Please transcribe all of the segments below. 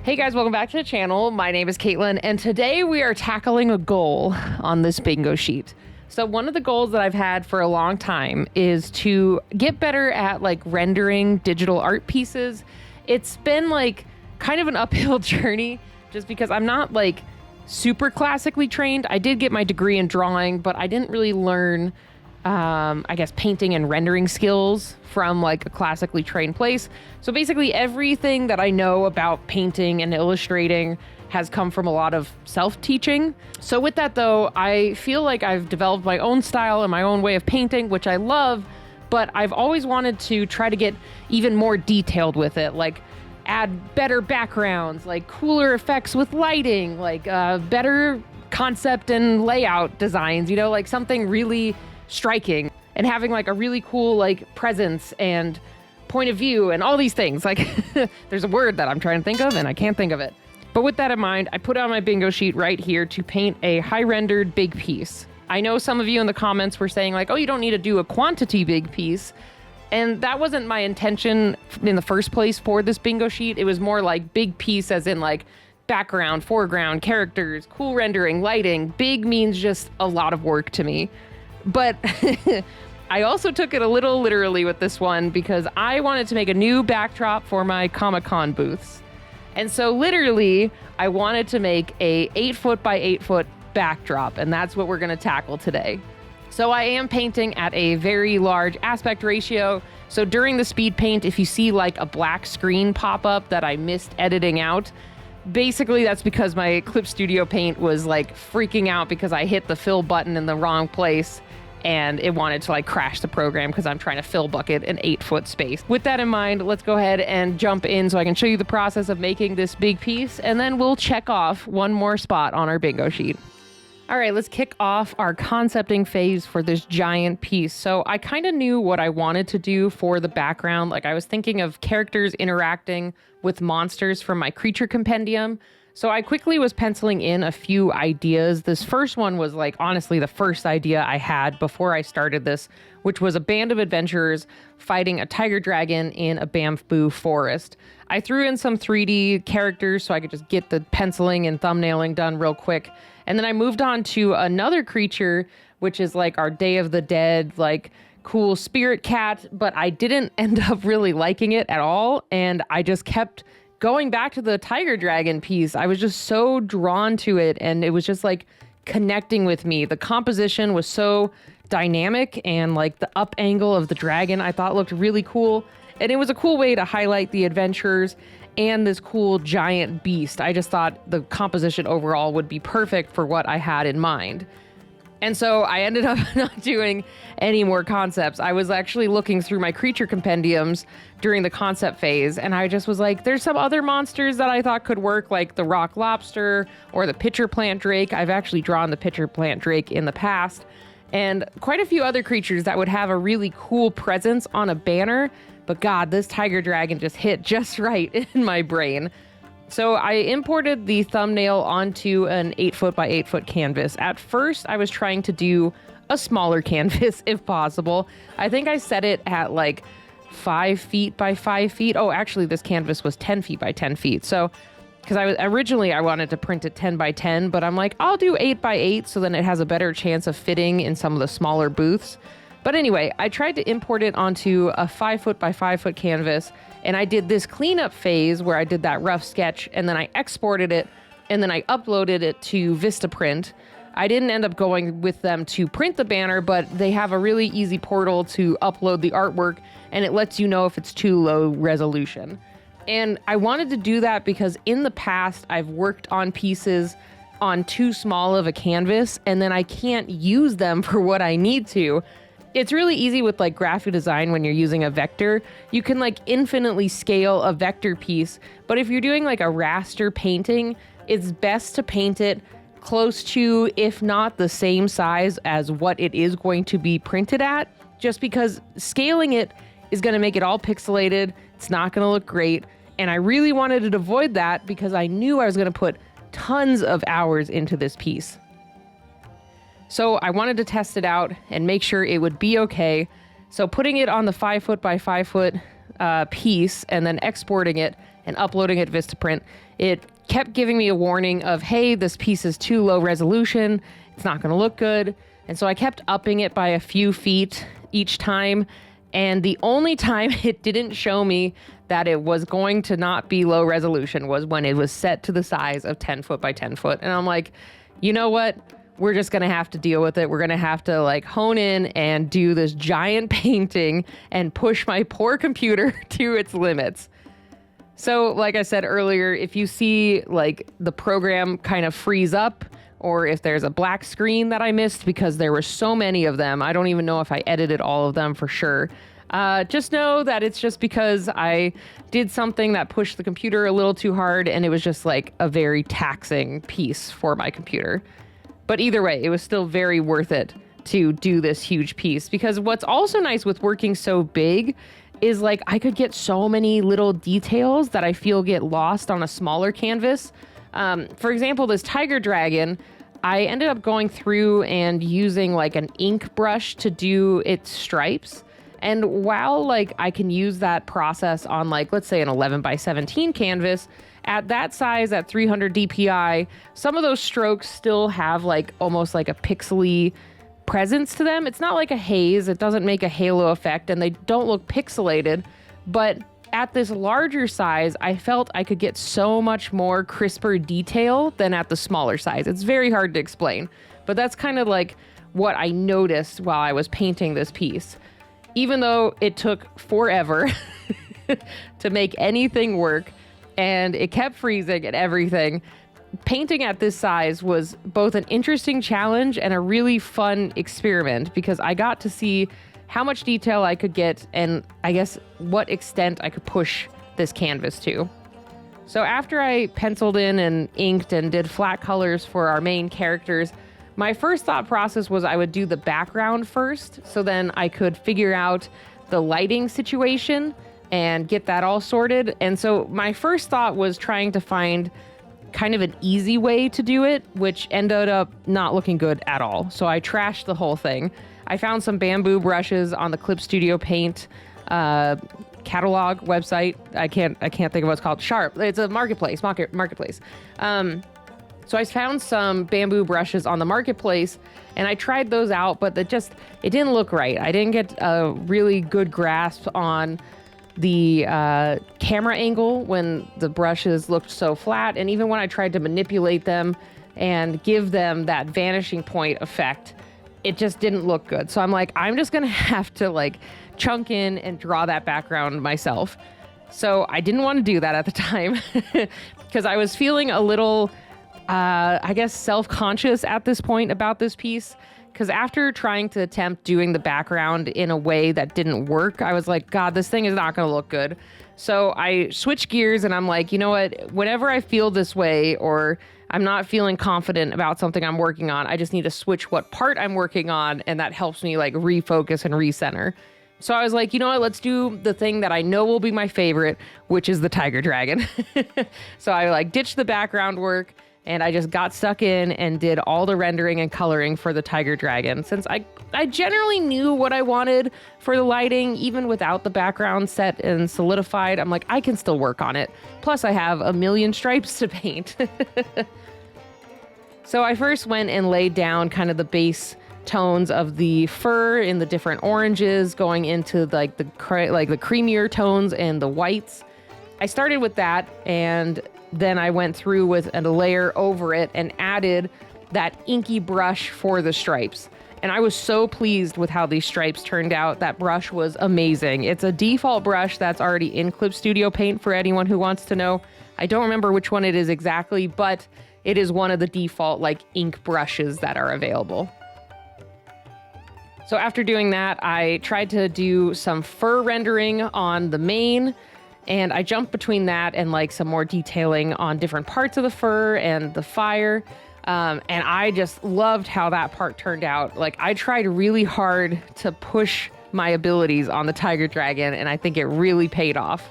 Hey guys, welcome back to the channel. My name is Katelyn, and today we are tackling a goal on this bingo sheet. So one of the goals that I've had for a long time is to get better at like rendering digital art pieces. It's been like kind of an uphill journey just because I'm not like super classically trained. I did get my degree in drawing, but I didn't really learn I guess painting and rendering skills from like a classically trained place. So basically everything that I know about painting and illustrating has come from a lot of self-teaching. So with that though, I feel like I've developed my own style and my own way of painting, which I love, but I've always wanted to try to get even more detailed with it, like add better backgrounds, like cooler effects with lighting, like better concept and layout designs, you know, like something really striking and having like a really cool like presence and point of view and all these things. Like there's a word that I'm trying to think of and I can't think of it. But with that in mind, I put on my bingo sheet right here to paint a high rendered big piece. I know some of you in the comments were saying like, oh, you don't need to do a quantity big piece. And that wasn't my intention in the first place for this bingo sheet. It was more like big piece as in like background, foreground, characters, cool rendering, lighting. Big means just a lot of work to me. But I also took it a little literally with this one because I wanted to make a new backdrop for my Comic-Con booths. And so literally I wanted to make a 8-foot by 8-foot backdrop, and that's what we're going to tackle today. So I am painting at a very large aspect ratio. So during the speed paint, if you see like a black screen pop up that I missed editing out, basically that's because my Clip Studio Paint was like freaking out because I hit the fill button in the wrong place and it wanted to like crash the program because I'm trying to fill bucket an 8-foot space. With that in mind, let's go ahead and jump in so I can show you the process of making this big piece, and then we'll check off one more spot on our bingo sheet. All right, let's kick off our concepting phase for this giant piece. So I kind of knew what I wanted to do for the background. Like I was thinking of characters interacting with monsters from my creature compendium. So I quickly was penciling in a few ideas. This first one was like honestly the first idea I had before I started this, which was a band of adventurers fighting a tiger dragon in a bamboo forest. I threw in some 3D characters so I could just get the penciling and thumbnailing done real quick. And then I moved on to another creature, which is like our Day of the Dead, like cool spirit cat, but I didn't end up really liking it at all. And I just kept going back to the tiger dragon piece. I was just so drawn to it, and it was just like connecting with me. The composition was so dynamic, and like the up angle of the dragon I thought looked really cool. And it was a cool way to highlight the adventurers and this cool giant beast. I just thought the composition overall would be perfect for what I had in mind. And so I ended up not doing any more concepts. I was actually looking through my creature compendiums during the concept phase, and I just was like, there's some other monsters that I thought could work, like the rock lobster or the pitcher plant drake. I've actually drawn the pitcher plant drake in the past, and quite a few other creatures that would have a really cool presence on a banner. But God, this tiger dragon just hit just right in my brain. So I imported the thumbnail onto an 8-foot by 8-foot canvas. At first, I was trying to do a smaller canvas if possible. I think I set it at like 5 feet by 5 feet. Oh, actually, this canvas was 10 feet by 10 feet. So, because originally I wanted to print it 10 by 10, but I'm like, I'll do 8 by 8 so then it has a better chance of fitting in some of the smaller booths. But anyway, I tried to import it onto a 5-foot by 5-foot canvas, and I did this cleanup phase where I did that rough sketch, and then I exported it, and then I uploaded it to Vistaprint. I didn't end up going with them to print the banner, but they have a really easy portal to upload the artwork, and it lets you know if it's too low resolution. And I wanted to do that because in the past, I've worked on pieces on too small of a canvas, and then I can't use them for what I need to. It's really easy with like graphic design when you're using a vector. You can like infinitely scale a vector piece, but if you're doing like a raster painting, it's best to paint it close to, if not the same size as what it is going to be printed at, just because scaling it is going to make it all pixelated. It's not going to look great. And I really wanted to avoid that because I knew I was going to put tons of hours into this piece. So I wanted to test it out and make sure it would be okay. So putting it on the 5-foot by 5-foot piece and then exporting it and uploading it to Vistaprint, it kept giving me a warning of, hey, this piece is too low resolution. It's not going to look good. And so I kept upping it by a few feet each time. And the only time it didn't show me that it was going to not be low resolution was when it was set to the size of 10 foot by 10 foot. And I'm like, you know what? We're just going to have to deal with it. We're going to have to like hone in and do this giant painting and push my poor computer to its limits. So like I said earlier, if you see like the program kind of freeze up, or if there's a black screen that I missed because there were so many of them, I don't even know if I edited all of them for sure. Just know that it's just because I did something that pushed the computer a little too hard, and it was just like a very taxing piece for my computer. But either way, it was still very worth it to do this huge piece, because what's also nice with working so big is like I could get so many little details that I feel get lost on a smaller canvas. For example, this tiger dragon, I ended up going through and using like an ink brush to do its stripes. And while like I can use that process on like, let's say an 11 by 17 canvas, at that size, at 300 DPI, some of those strokes still have like almost like a pixely presence to them. It's not like a haze. It doesn't make a halo effect, and they don't look pixelated. But at this larger size, I felt I could get so much more crisper detail than at the smaller size. It's very hard to explain, but that's kind of like what I noticed while I was painting this piece. Even though it took forever to make anything work, and it kept freezing and everything, painting at this size was both an interesting challenge and a really fun experiment, because I got to see how much detail I could get and I guess what extent I could push this canvas to. So after I penciled in and inked and did flat colors for our main characters, my first thought process was I would do the background first, so then I could figure out the lighting situation and get that all sorted. And so my first thought was trying to find kind of an easy way to do it, which ended up not looking good at all. So I trashed the whole thing. I found some bamboo brushes on the Clip Studio Paint catalog website. I can't think of what it's called. Sharp. It's a marketplace. So I found some bamboo brushes on the marketplace, and I tried those out, but it didn't look right. I didn't get a really good grasp on the camera angle when the brushes looked so flat, and even when I tried to manipulate them and give them that vanishing point effect, it just didn't look good. So I'm like, I'm just gonna have to like chunk in and draw that background myself. So I didn't want to do that at the time because I was feeling a little I guess self-conscious at this point about this piece, because after trying to attempt doing the background in a way that didn't work, I was like, God, this thing is not going to look good. So I switched gears and I'm like, you know what, whenever I feel this way or I'm not feeling confident about something I'm working on, I just need to switch what part I'm working on, and that helps me like refocus and recenter. So I was like, you know what, let's do the thing that I know will be my favorite, which is the tiger dragon. So I like ditched the background work, and I just got stuck in and did all the rendering and coloring for the tiger dragon. Since I generally knew what I wanted for the lighting, even without the background set and solidified, I'm like, I can still work on it. Plus I have a million stripes to paint. So I first went and laid down kind of the base tones of the fur in the different oranges, going into like the creamier tones and the whites. I started with that, and then I went through with a layer over it and added that inky brush for the stripes. And I was so pleased with how these stripes turned out. That brush was amazing. It's a default brush that's already in Clip Studio Paint for anyone who wants to know. I don't remember which one it is exactly, but it is one of the default like ink brushes that are available. So after doing that, I tried to do some fur rendering on the mane, and I jumped between that and like some more detailing on different parts of the fur and the fire. And I just loved how that part turned out. Like I tried really hard to push my abilities on the tiger dragon, and I think it really paid off.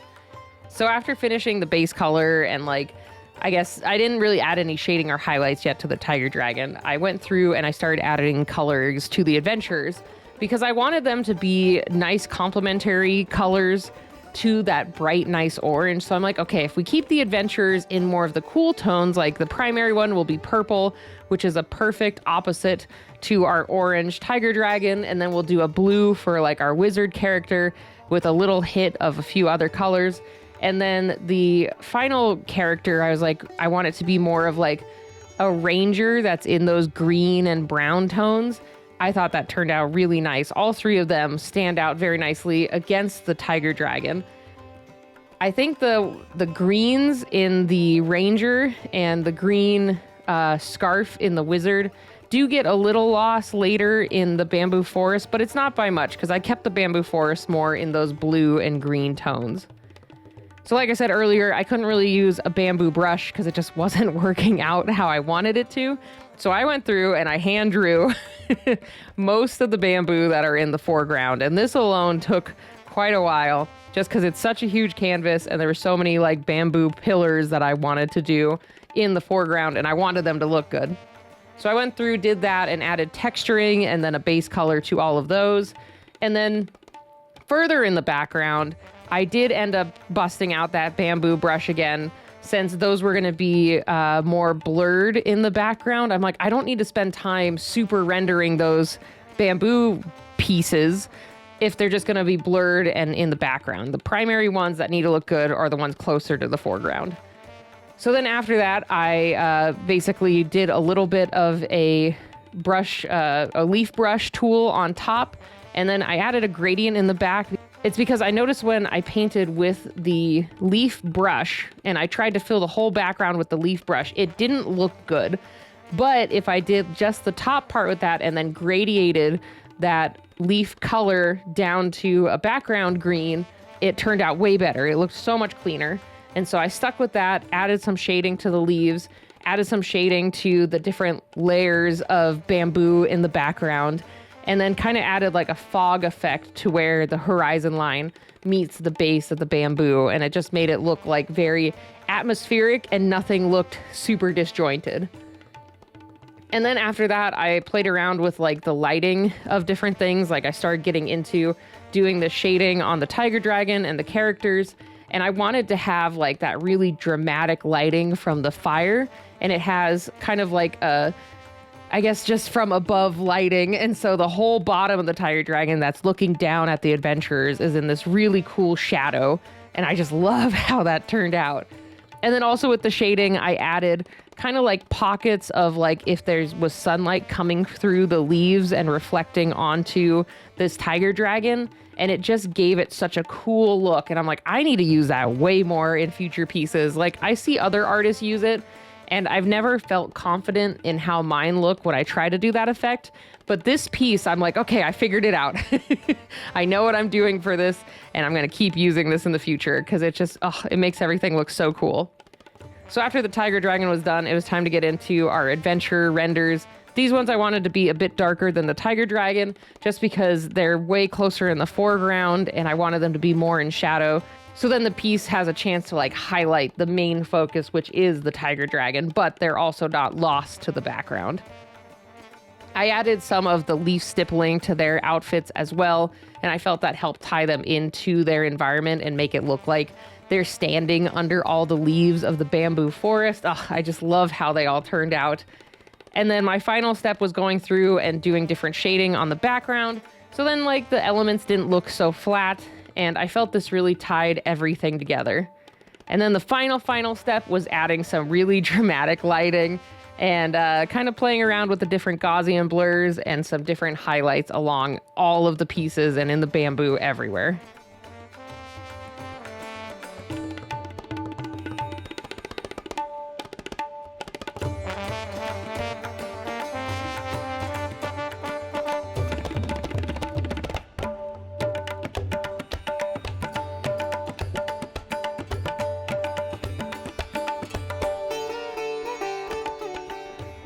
So after finishing the base color and like, I guess I didn't really add any shading or highlights yet to the tiger dragon, I went through and I started adding colors to the adventures because I wanted them to be nice complementary colors to that bright, nice orange. So I'm like, okay, if we keep the adventurers in more of the cool tones, like the primary one will be purple, which is a perfect opposite to our orange tiger dragon. And then we'll do a blue for like our wizard character with a little hit of a few other colors. And then the final character, I was like, I want it to be more of like a ranger that's in those green and brown tones. I thought that turned out really nice. All three of them stand out very nicely against the tiger dragon. I think the greens in the ranger and the green scarf in the wizard do get a little lost later in the bamboo forest, but it's not by much because I kept the bamboo forest more in those blue and green tones. So like I said earlier, I couldn't really use a bamboo brush because it just wasn't working out how I wanted it to. So I went through and I hand drew most of the bamboo that are in the foreground. And this alone took quite a while just because it's such a huge canvas and there were so many like bamboo pillars that I wanted to do in the foreground and I wanted them to look good. So I went through, did that and added texturing and then a base color to all of those. And then further in the background, I did end up busting out that bamboo brush again, since those were going to be more blurred in the background. I'm like, I don't need to spend time super rendering those bamboo pieces if they're just going to be blurred and in the background. The primary ones that need to look good are the ones closer to the foreground. So then after that, I basically did a little bit of a brush, a leaf brush tool on top, and then I added a gradient in the back. It's because I noticed when I painted with the leaf brush and I tried to fill the whole background with the leaf brush, it didn't look good. But if I did just the top part with that and then gradiated that leaf color down to a background green, it turned out way better. It looked so much cleaner. And so I stuck with that, added some shading to the leaves, added some shading to the different layers of bamboo in the background, and then kind of added like a fog effect to where the horizon line meets the base of the bamboo. And it just made it look like very atmospheric and nothing looked super disjointed. And then after that, I played around with like the lighting of different things. Like I started getting into doing the shading on the tiger dragon and the characters. And I wanted to have like that really dramatic lighting from the fire. And it has kind of like a, I guess, just from above lighting. And so the whole bottom of the tiger dragon that's looking down at the adventurers is in this really cool shadow. And I just love how that turned out. And then also with the shading, I added kind of like pockets of like if there was sunlight coming through the leaves and reflecting onto this tiger dragon. And it just gave it such a cool look. And I'm like, I need to use that way more in future pieces. Like I see other artists use it, and I've never felt confident in how mine look when I try to do that effect. But this piece, I'm like, okay, I figured it out. I know what I'm doing for this, and I'm going to keep using this in the future because it just, it makes everything look so cool. So after the tiger dragon was done, it was time to get into our adventure renders. These ones I wanted to be a bit darker than the tiger dragon just because they're way closer in the foreground and I wanted them to be more in shadow. So then the piece has a chance to like highlight the main focus, which is the tiger dragon, but they're also not lost to the background. I added some of the leaf stippling to their outfits as well, and I felt that helped tie them into their environment and make it look like they're standing under all the leaves of the bamboo forest. I just love how they all turned out. And then my final step was going through and doing different shading on the background. So then like the elements didn't look so flat, and I felt this really tied everything together. And then the final step was adding some really dramatic lighting and kind of playing around with the different Gaussian blurs and some different highlights along all of the pieces and in the bamboo everywhere.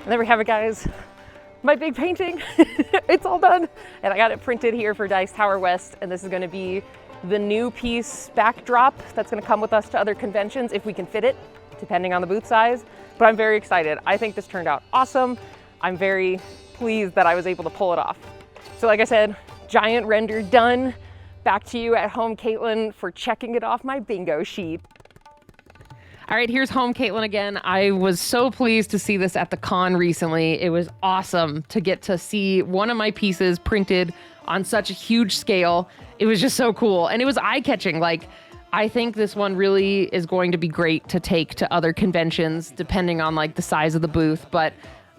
There we have it, guys. My big painting, it's all done. And I got it printed here for Dice Tower West. And this is gonna be the new piece backdrop that's gonna come with us to other conventions if we can fit it, depending on the booth size. But I'm very excited. I think this turned out awesome. I'm very pleased that I was able to pull it off. So like I said, giant render done. Back to you at home, Katelyn, for checking it off my bingo sheet. All right, here's home, Katelyn, again. I was so pleased to see this at the con recently. It was awesome to get to see one of my pieces printed on such a huge scale. It was just so cool. And it was eye-catching. Like, I think this one really is going to be great to take to other conventions, depending on like the size of the booth. But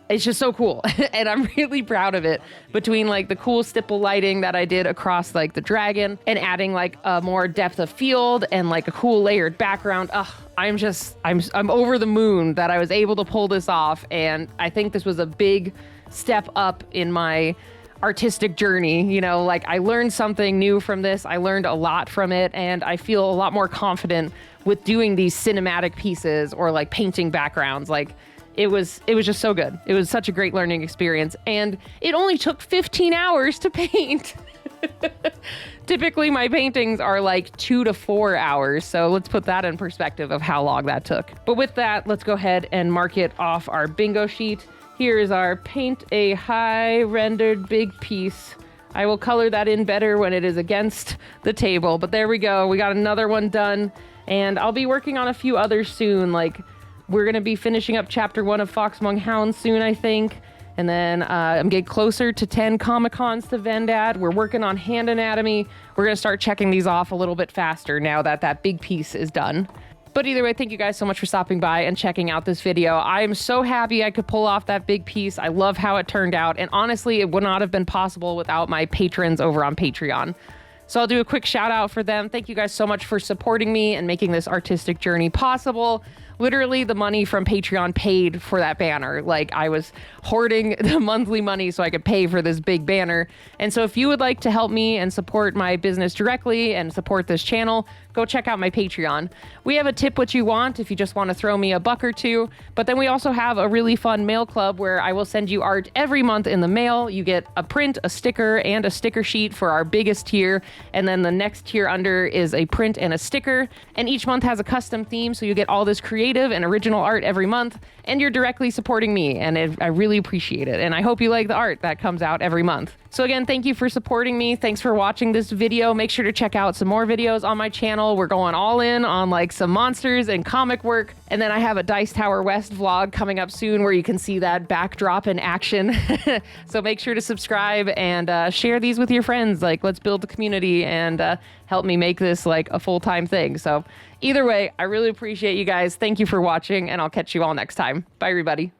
it's just so cool. And I'm really proud of it, between like the cool stipple lighting that I did across like the dragon and adding like a more depth of field and like a cool layered background. I'm over the moon that I was able to pull this off. And I think this was a big step up in my artistic journey. You know, like I learned something new from this. I learned a lot from it, and I feel a lot more confident with doing these cinematic pieces or like painting backgrounds. Like it was just so good. It was such a great learning experience, and it only took 15 hours to paint. Typically my paintings are like 2 to 4 hours. So let's put that in perspective of how long that took. But with that, let's go ahead and mark it off our bingo sheet. Here is our paint a high rendered big piece. I will color that in better when it is against the table, but there we go. We got another one done, and I'll be working on a few others soon. Like we're going to be finishing up chapter 1 of Fox Among Hounds soon, I think. And then I'm getting closer to 10 Comic-Cons to vend at. We're working on hand anatomy. We're going to start checking these off a little bit faster now that that big piece is done. But either way, thank you guys so much for stopping by and checking out this video. I am so happy I could pull off that big piece. I love how it turned out. And honestly, it would not have been possible without my patrons over on Patreon. So I'll do a quick shout out for them. Thank you guys so much for supporting me and making this artistic journey possible. Literally, the money from Patreon paid for that banner. Like, I was hoarding the monthly money so I could pay for this big banner. And so if you would like to help me and support my business directly and support this channel, go check out my Patreon. We have a tip what you want if you just want to throw me a buck or two. But then we also have a really fun mail club where I will send you art every month in the mail. You get a print, a sticker, and a sticker sheet for our biggest tier. And then the next tier under is a print and a sticker. And each month has a custom theme, so you get all this creative and original art every month. And you're directly supporting me, and I really appreciate it. And I hope you like the art that comes out every month. So again, thank you for supporting me. Thanks for watching this video. Make sure to check out some more videos on my channel. We're going all in on like some monsters and comic work. And then I have a Dice Tower West vlog coming up soon where you can see that backdrop in action. So make sure to subscribe and share these with your friends. Like, let's build the community and help me make this like a full-time thing. So either way, I really appreciate you guys. Thank you for watching, and I'll catch you all next time. Bye, everybody.